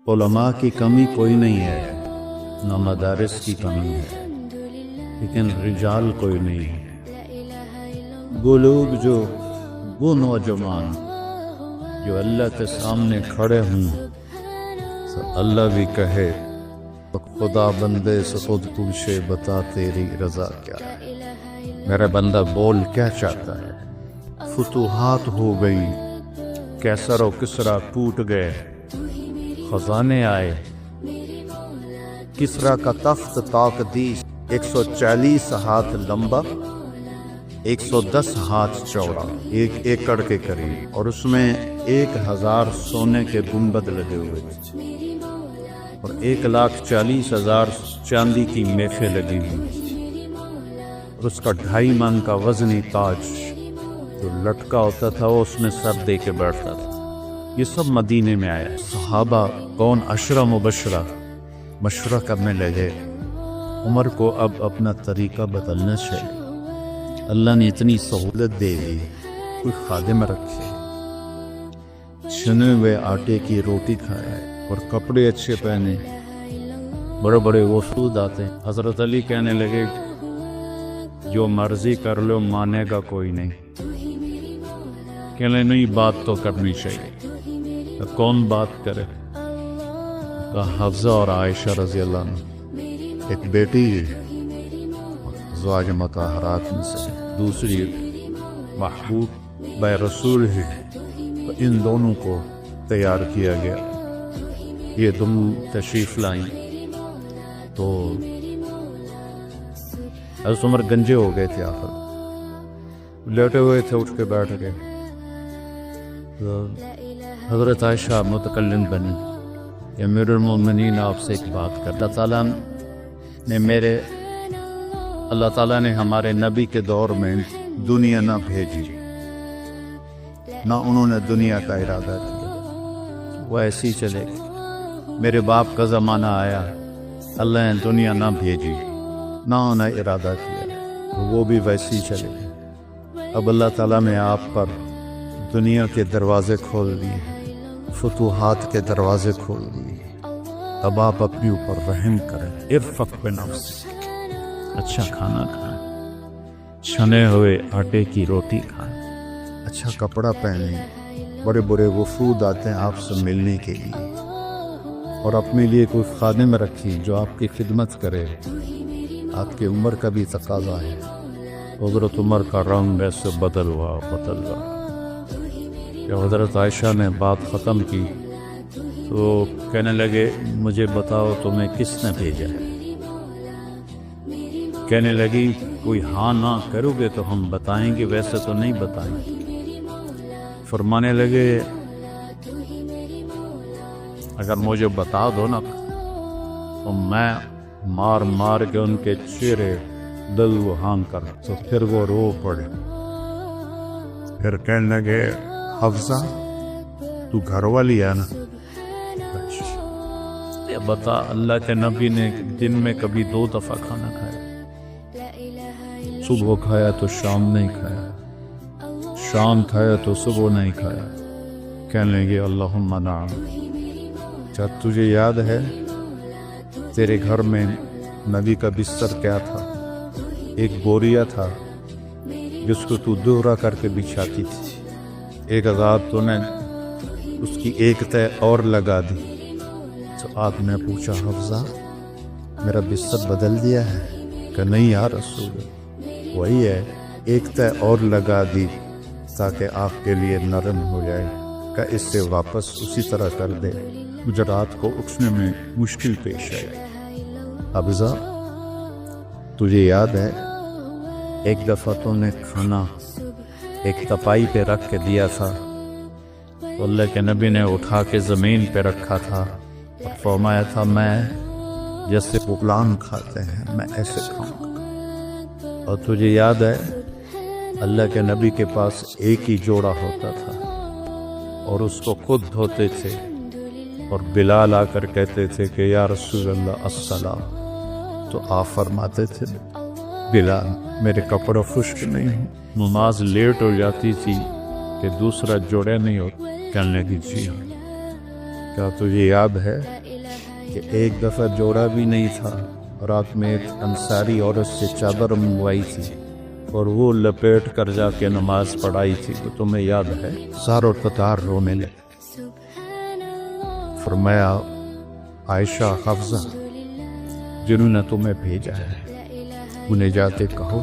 علماء کی کمی کوئی نہیں ہے، نہ مدارس کی کمی ہے، لیکن رجال کوئی نہیں ہے۔ وہ لوگ وہ نوجوان جو اللہ کے سامنے کھڑے ہوں تو اللہ بھی کہے خدا بندے سے خود پوچھے بتا تیری رضا کیا ہے، میرا بندہ بول کیا چاہتا ہے۔ فتوحات ہو گئی، کیسر و کسرا ٹوٹ گئے، خزانے آئے، کسرا کا تخت تاقدیس 140 ہاتھ لمبا، 110 ہاتھ چوڑا، 1 ایکڑ کے قریب، اور اس میں 1000 سونے کے گنبد لگے ہوئے تھے اور 1,40,000 چاندی کی میخیں لگی ہوئی، اور اس کا 2.5 من کا وزنی تاج جو لٹکا ہوتا تھا وہ اس میں سر دے کے بیٹھتا تھا۔ یہ سب مدینے میں آیا۔ صحابہ کون 10 مبشرہ مشورہ کرنے لگے، عمر کو اب اپنا طریقہ بدلنا چاہیے، اللہ نے اتنی سہولت دے دی، کوئی خادم رکھے، چھنے ہوئے آٹے کی روٹی کھائے اور کپڑے اچھے پہنے، بڑے بڑے وفود آتے ہیں۔ حضرت علی کہنے لگے جو مرضی کر لو مانے گا کوئی نہیں، کہنے نہیں بات تو کرنی چاہیے۔ کون بات کرے؟ حفصہ اور عائشہ رضی اللہ عنہ، ایک بیٹی ازواج مطہرات میں سے، دوسری محبوب بے رسول ہے، تو ان دونوں کو تیار کیا گیا۔ یہ دونوں تشریف لائیں تو حضرت عمر گنجے ہو گئے تھے، آخر لیٹے ہوئے تھے، اٹھ کے بیٹھ گئے۔ حضرت عائشہ متکلم بنی، یا امیر المومنین آپ سے ایک بات کر، اللہ تعالیٰ نے ہمارے نبی کے دور میں دنیا نہ بھیجی، نہ انہوں نے دنیا کا ارادہ کیا، وہ ایسی چلے گی۔ میرے باپ کا زمانہ آیا، اللہ نے دنیا نہ بھیجی، نہ انہیں ارادہ کیا، وہ بھی ویسی چلے گی۔ اب اللہ تعالیٰ نے آپ پر دنیا کے دروازے کھول دیے، فتوحات کے دروازے کھول دیے، اب آپ اپنے اوپر رحم کریں، ارفق بنفسک، اچھا کھانا کھائیں، چھنے ہوئے آٹے کی روٹی کھائیں، اچھا کپڑا پہنیں، بڑے بڑے وفود آتے ہیں آپ سے ملنے کے لیے، اور اپنے لیے کوئی خادم رکھی جو آپ کی خدمت کرے، آپ کی عمر کا بھی تقاضا ہے۔ حضرت عمر کا رنگ ایسے بدل ہوا کہ حضرت عائشہ نے بات ختم کی تو کہنے لگے مجھے بتاؤ تمہیں کس نے بھیجا ہے؟ کہنے لگی کوئی ہاں نہ کرو گے تو ہم بتائیں گے، ویسے تو نہیں بتائیں گے۔ فرمانے لگے اگر مجھے بتا دو نا تو میں مار مار کے ان کے چہرے دل وہان کر، تو پھر وہ رو پڑے۔ پھر کہنے لگے حفصہ تو گھر والی ہے نا؟ بتا، اللہ کے نبی نے دن میں کبھی 2 دفعہ کھانا کھایا، صبح کھایا تو شام نہیں کھایا، شام کھایا تو صبح نہیں کھایا۔ کہنے لگے اللہم نعم۔ کیا تجھے یاد ہے تیرے گھر میں نبی کا بستر کیا تھا؟ ایک بوریا تھا جس کو تو دوہرا کر کے بچھاتی تھی، ایک آزاد تو نے اس کی ایک تہ اور لگا دی۔ تو آپ نے پوچھا حفصہ میرا بستر بدل دیا ہے؟ کہ نہیں یا رسول اللہ، وہی ہے، ایک تہ اور لگا دی تاکہ آپ کے لیے نرم ہو جائے، کہ اس سے واپس اسی طرح کر دے، مجھے رات کو اٹھنے میں مشکل پیش آئے۔ حفصہ تجھے یاد ہے ایک دفعہ تو نے کھانا ایک تپائی پہ رکھ کے دیا تھا، تو اللہ کے نبی نے اٹھا کے زمین پہ رکھا تھا اور فرمایا تھا میں جیسے بغلان کھاتے ہیں میں ایسے کھاؤں گا۔ اور تجھے یاد ہے اللہ کے نبی کے پاس ایک ہی جوڑا ہوتا تھا اور اس کو خود دھوتے تھے، اور بلال آ کر کہتے تھے کہ یا رسول اللہ السلام، تو آپ فرماتے تھے بلال میرے کپڑے خشک نہیں ہوں، نماز لیٹ ہو جاتی تھی کہ دوسرا جوڑے نہیں ہوتا، کہنے لگی جی ہاں۔ کیا تجھے یاد ہے کہ ایک دفعہ جوڑا بھی نہیں تھا، رات میں ایک انصاری عورت سے چادر منگوائی تھی اور وہ لپیٹ کر جا کے نماز پڑھائی تھی، تو تمہیں یاد ہے؟ ساروں قطار رونے لگے۔ فرمایا عائشہ، حفصہ جنہوں نے تمہیں بھیجا ہے انہیں جا کے کہو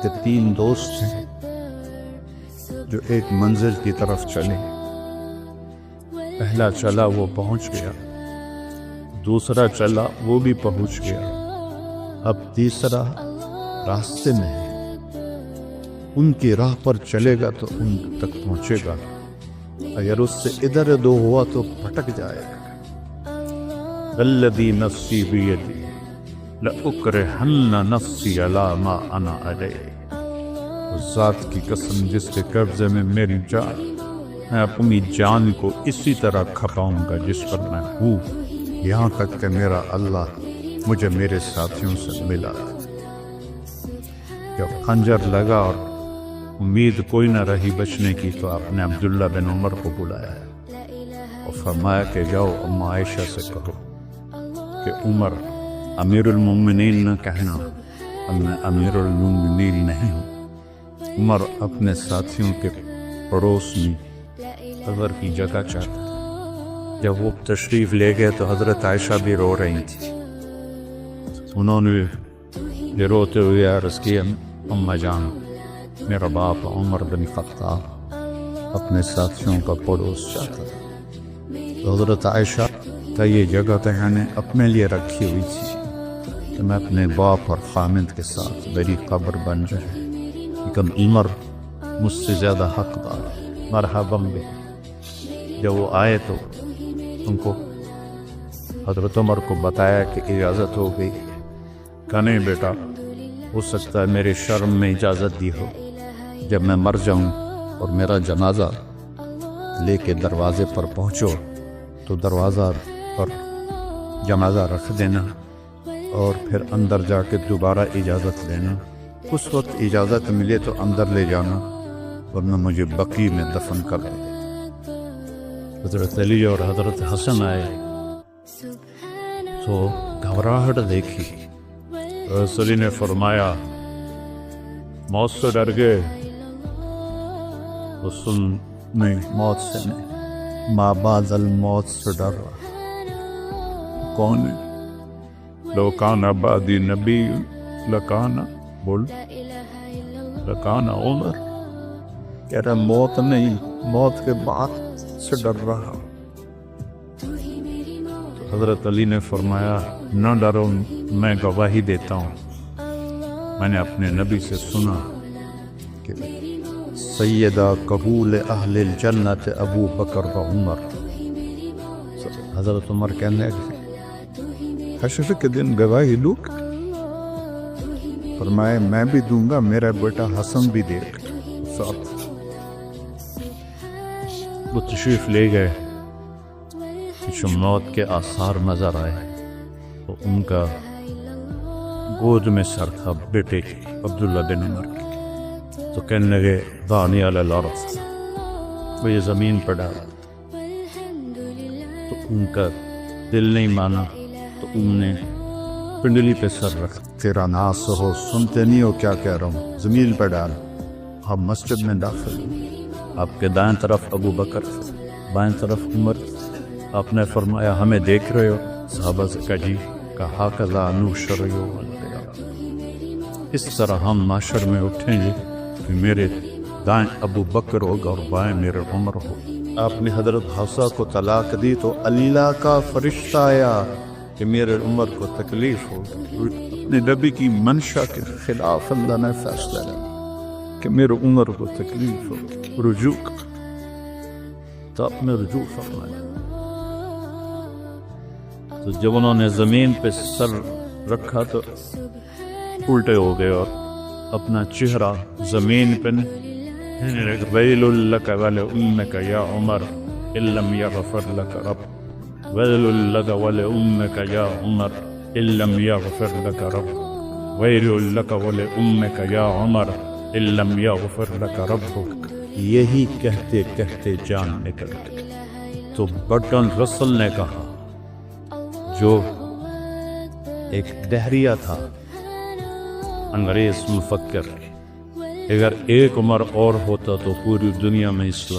کہ 3 دوست ہیں جو ایک منزل کی طرف چلے، پہلا چلا وہ پہنچ گیا، دوسرا چلا وہ بھی پہنچ گیا، اب تیسرا راستے میں ہے، ان کی راہ پر چلے گا تو ان تک پہنچے گا، اگر اس سے ادھر ادھر ہوا تو پھٹک جائے گا۔ الذی نفسی بیدی لأکرہن نفسی علی ما انا علیہ، اس ذات کی قسم جس کے قبضے میں میری جان، میں اپنی جان کو اسی طرح کھپاؤں گا جس پر میں ہوں، یہاں تک کہ میرا اللہ مجھے میرے ساتھیوں سے ملا۔ جب خنجر لگا اور امید کوئی نہ رہی بچنے کی تو آپ نے عبداللہ بن عمر کو بلایا اور فرمایا کہ جاؤ اما عائشہ سے کہو کہ عمر امیر المومنین نہ کہنا، میں امیر المومنین نہیں ہوں۔ عمر اپنے ساتھیوں کے پڑوس میں قبر کی جگہ چاہتا۔ جب وہ تشریف لے گئے تو حضرت عائشہ بھی رو رہی تھی، انہوں نے روتے ہوئے عرض کیا اماں جان، میرا باپ عمر بن خطاب اپنے ساتھیوں کا پڑوس چاہتا تھا۔ تو حضرت عائشہ کا یہ جگہ تو میں نے اپنے لیے رکھی ہوئی تھی کہ میں اپنے باپ اور خامد کے ساتھ میری قبر بن جائے، لیکن عمر مجھ سے زیادہ حقدار، مرحبا بے۔ جب وہ آئے تو ان کو حضرت عمر کو بتایا کہ اجازت ہو گئی، کہ نہیں بیٹا، ہو سکتا ہے میرے شرم میں اجازت دی ہو، جب میں مر جاؤں اور میرا جنازہ لے کے دروازے پر پہنچو تو دروازہ پر جنازہ رکھ دینا اور پھر اندر جا کے دوبارہ اجازت لینا، اس وقت اجازت ملے تو اندر لے جانا ورنہ مجھے بقیع میں دفن کر دے۔ حضرت علی اور حضرت حسن آئے تو گھبراہٹ دیکھی، حضرت علی نے فرمایا موت سے ڈر گئے؟ حسن نہیں، موت سے نہیں، ما بعد الموت سے ڈر رہا۔ کون ہے؟ لو کان بعدی نبی لکانا، بول لکانا عمر، کہہ رہا موت نہیں، موت کے بعد سے ڈر رہا۔ تو حضرت علی نے فرمایا نہ ڈرو، میں گواہی دیتا ہوں، میں نے اپنے نبی سے سنا کہ سیدہ قبول اہل الجنت ابو بکر و عمر۔ حضرت عمر کہنے لگے حشر کے دن گواہی لوں؟ فرمایا میں بھی دوں گا، میرا بیٹا حسن بھی دے گا ساتھ۔ وہ تشریف لے گئے، جو موت کے آثار نظر آئے تو ان کا گود میں سر تھا بیٹے عبداللہ بن عمر کی، تو کہنے لگے دانی علی الارض، وہ یہ زمین پر ڈالا، تو ان کا دل نہیں مانا تو ان نے پنڈلی پہ سر رکھ، تیرا ناس ہو، سنتے نہیں ہو کیا کہہ رہا ہوں، زمین پر ڈال۔ ہم مسجد میں داخل ہوئے، آپ کے دائیں طرف ابو بکر، بائیں طرف عمر، آپ نے فرمایا ہمیں دیکھ رہے ہو؟ صحابہ سے کہا جی، کہا کذا نوشر یوم القیامہ، اس طرح ہم معاشر میں اٹھیں گے کہ میرے دائیں ابو بکر ہوگا اور بائیں میرے عمر ہو۔ آپ نے حضرت حفصہ کو طلاق دی تو اللہ کا فرشتہ آیا کہ میرے عمر کو تکلیف ہوگی، اپنے نبی کی منشا کے خلاف اللہ نے فیصلہ لیا کہ میرے عمر کو تکلیف ہوگی، رجوع تو اپنے رجوع فرمایا۔ تو جب انہوں نے زمین پہ سر رکھا تو الٹے ہو گئے اور اپنا چہرہ زمین پہ ویل لک ولامک یا عمر ان لم یغفر لک رب، ویل لک ولامک یا عمر ان لم یغفر لک رب، ویل لک ولامک یا عمر ان لم یغفر لک ربک۔ یہی کہتے کہتے جان نکل گئی۔ تو برٹرن رسل نے کہا، جو ایک دہریہ تھا، انگریز مفکر، اگر ایک عمر اور ہوتا تو پوری دنیا میں اسلام